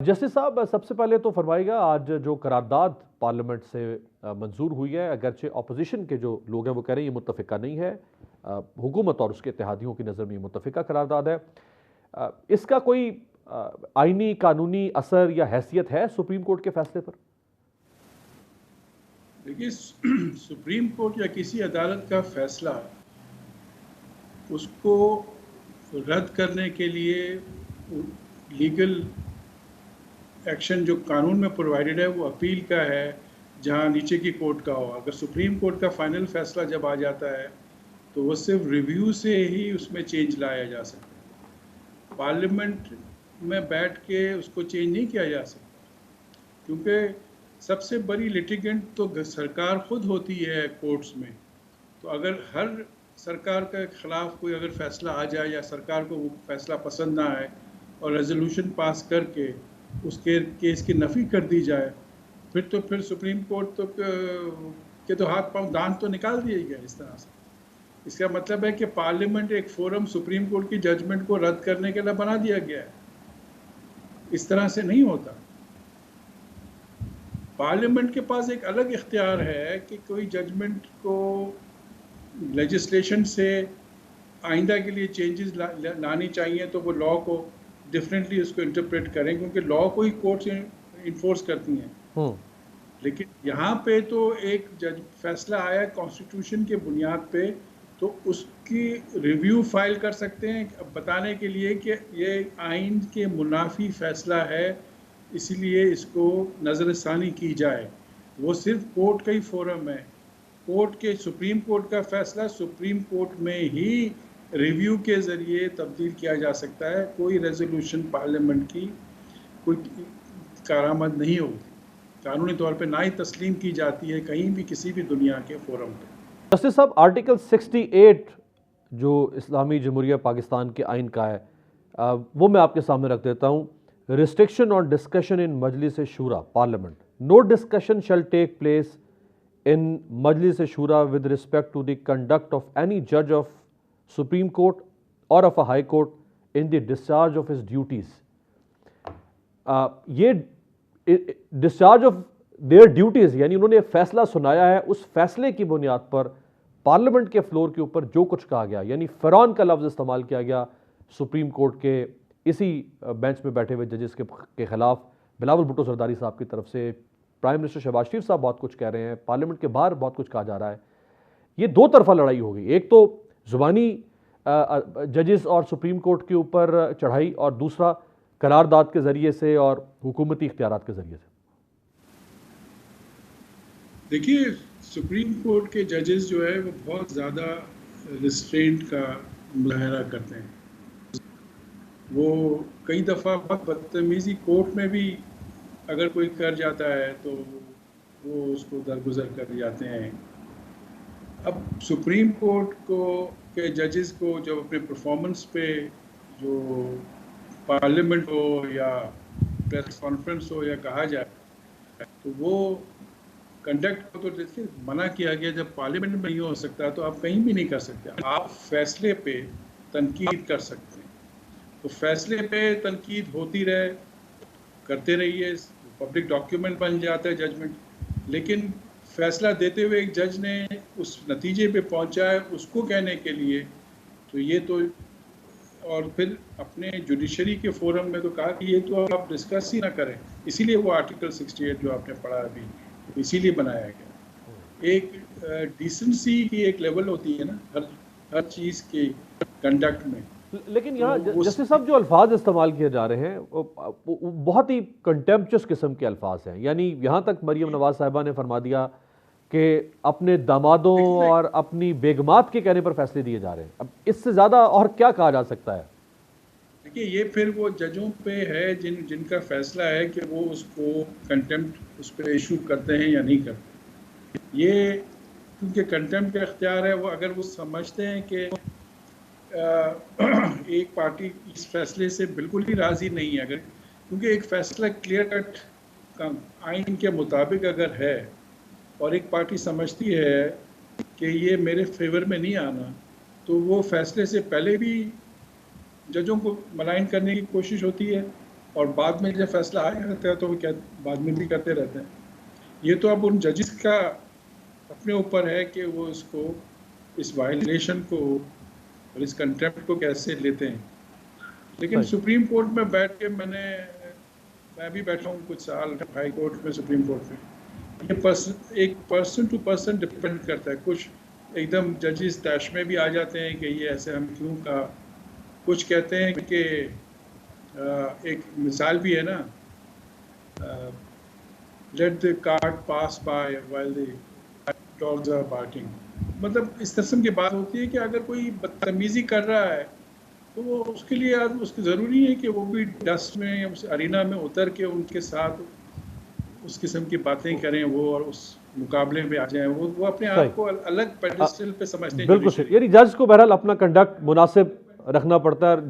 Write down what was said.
Justice साहब, सबसे पहले तो फरमाइएगा, आज जो करारदाद पार्लियामेंट से मंजूर हुई है, अगरचे अपोजिशन के जो लोग हैं वो कह रहे हैं ये मुत्तफ़िका नहीं है, हुकूमत और उसके इत्तेहादियों की नज़र में ये मुत्तफ़िका करारदाद है। इसका कोई आईनी कानूनी असर या हैसियत है सुप्रीम कोर्ट के फैसले पर? देखिए, सुप्रीम कोर्ट या किसी अदालत का फैसला उसको रद्द करने के लिए लीगल एक्शन जो कानून में प्रोवाइडेड है वो अपील का है, जहां नीचे की कोर्ट का हो। अगर सुप्रीम कोर्ट का फाइनल फैसला जब आ जाता है तो वो सिर्फ रिव्यू से ही उसमें चेंज लाया जा सकता है। पार्लियामेंट में बैठ के उसको चेंज नहीं किया जा सकता, क्योंकि सबसे बड़ी लिटिगेंट तो सरकार खुद होती है कोर्ट्स में। तो अगर हर सरकार के खिलाफ कोई अगर फैसला आ जाए या सरकार को वो फैसला पसंद ना आए और रेजोल्यूशन पास करके उसके केस की नफ़ी कर दी जाए, फिर सुप्रीम कोर्ट तो हाथ पांव दांत तो निकाल दिए गए इस तरह से। इसका मतलब है कि पार्लियामेंट एक फोरम सुप्रीम कोर्ट की जजमेंट को रद्द करने के लिए बना दिया गया है। इस तरह से नहीं होता। पार्लियामेंट के पास एक अलग इख्तियार है कि कोई जजमेंट को लेजिस्लेशन से आइंदा के लिए चेंजेस लानी चाहिए तो वो लॉ को डिफरेंटली उसको इंटरप्रेट करें, क्योंकि लॉ को ही कोर्ट्स इन्फोर्स करती हैं। लेकिन यहाँ पे तो एक जज फैसला आया कॉन्स्टिट्यूशन के बुनियाद पे, तो उसकी रिव्यू फाइल कर सकते हैं बताने के लिए कि ये आइन के मुनाफी फैसला है, इसीलिए इसको नज़रसानी की जाए। वो सिर्फ कोर्ट का ही फोरम है। कोर्ट के सुप्रीम कोर्ट का फैसला सुप्रीम कोर्ट में ही रिव्यू के ज़रिए तब्दील किया जा सकता है। कोई रेजोल्यूशन पार्लियामेंट की कोई कारामद नहीं होती, कानूनी तौर पे ना ही तस्लीम की जाती है कहीं भी किसी भी दुनिया के फोरम पे। जस्टिस साहब, आर्टिकल 68 जो इस्लामी जमहूरिया पाकिस्तान के आइन का है, वो मैं आपके सामने रख देता हूँ। Restriction on discussion in Majlis Shura parliament, no discussion shall take place in Majlis Shura with respect to the conduct of any जज ऑफ सुप्रीम कोर्ट और of a high court in the discharge of his duties. ये discharge of their duties, यानी उन्होंने फैसला सुनाया है, उस फैसले की बुनियाद पर पार्लियामेंट के फ्लोर के ऊपर जो कुछ कहा गया, यानी फ़िरौन का लफ्ज़ इस्तेमाल किया गया सुप्रीम कोर्ट के इसी बेंच में बैठे हुए जजेस के खिलाफ, बिलावल भुट्टो जरदारी साहब की तरफ से। प्राइम मिनिस्टर शहबाज शरीफ साहब बहुत कुछ कह रहे हैं, पार्लियामेंट के बाहर बहुत कुछ कहा जा रहा है। ये दो तरफा लड़ाई हो गई, एक तो जुबानी जजेस और सुप्रीम कोर्ट के ऊपर चढ़ाई, और दूसरा करारदाद के ज़रिए से और हुकूमती इख्तियारात के ज़रिए से। देखिए, सुप्रीम कोर्ट के जजेस जो है वो बहुत ज़्यादा रिस्ट्रेंट का मुजाहरा करते हैं। वो कई दफ़ा बहुत बदतमीज़ी कोर्ट में भी अगर कोई कर जाता है तो वो उसको दरगुजर कर जाते हैं। अब सुप्रीम कोर्ट को के जजेस को जब अपने परफॉर्मेंस पे जो पार्लियामेंट हो या प्रेस कॉन्फ्रेंस हो या कहा जाए तो वो कंडक्ट को तो देखिए मना किया गया। जब पार्लियामेंट में नहीं हो सकता तो आप कहीं भी नहीं कर सकते। आप फैसले पे तनकीद कर सकते हैं, तो फैसले पे तनकीद होती रहे, करते रहिए, पब्लिक डॉक्यूमेंट बन जाता है जजमेंट। लेकिन फैसला देते हुए एक जज ने उस नतीजे पे पहुंचा है उसको कहने के लिए, तो ये तो, और फिर अपने जुडिशरी के फोरम में तो कहा कि ये तो आप डिस्कस ही ना करें। इसीलिए वो आर्टिकल 68 जो आपने पढ़ा अभी, इसीलिए बनाया गया। एक डिसेंसी की एक लेवल होती है ना हर चीज़ के कंडक्ट में। लेकिन यहाँ जस्टिस साहब जो अल्फाज इस्तेमाल किए जा रहे हैं वो बहुत ही कंटेम्पचुअस किस्म के अल्फाज हैं। यानी यहाँ तक मरियम नवाज साहिबा ने फरमा दिया कि अपने दामादों और अपनी बेगमात के कहने पर फैसले दिए जा रहे हैं। अब इससे ज़्यादा और क्या कहा जा सकता है? देखिए, ये फिर वो जजों पे है जिनका फैसला है कि वो उसको कंटेम्प्ट उस पर इशू करते हैं या नहीं करते। ये क्योंकि कंटेम्प्ट का इख्तियार है, वो अगर वो समझते हैं कि एक पार्टी इस फैसले से बिल्कुल ही राज़ी नहीं है, अगर क्योंकि एक फैसला क्लियर कट आइन के मुताबिक अगर है और एक पार्टी समझती है कि ये मेरे फेवर में नहीं आना, तो वो फैसले से पहले भी जजों को मलाइन करने की कोशिश होती है और बाद में जब फैसला आया रहता है तो वो क्या बाद में भी करते रहते हैं। ये तो अब उन जजेस का अपने ऊपर है कि वो इसको, इस वायलेशन को और इस कंटेम्प्ट को कैसे लेते हैं। लेकिन सही। सुप्रीम कोर्ट में बैठ के मैं भी बैठा हूँ कुछ साल हाई कोर्ट में, सुप्रीम कोर्ट में। ये एक पर्सन टू पर्सन डिपेंड करता है। कुछ एकदम जजेस तैश में भी आ जाते हैं कि ये ऐसे हम क्यों कहा। कुछ कहते हैं कि एक मिसाल भी है ना, let the cart pass by while the dogs are barking. मतलब इस किस्म की बात होती है कि अगर कोई बदतमीजी कर रहा है तो वो उसके लिए उसकी ज़रूरी है कि वो भी डस्ट में या उस अरीना में उतर के उनके साथ उस किस्म की बातें करें वो, और उस मुकाबले में आ जाएं। वो अपने आप को अलग पेडेस्टल पे समझते हैं बिल्कुल सही। जुडिशरी। यानी जज को बहरहाल अपना कंडक्ट मुनासिब रखना पड़ता है।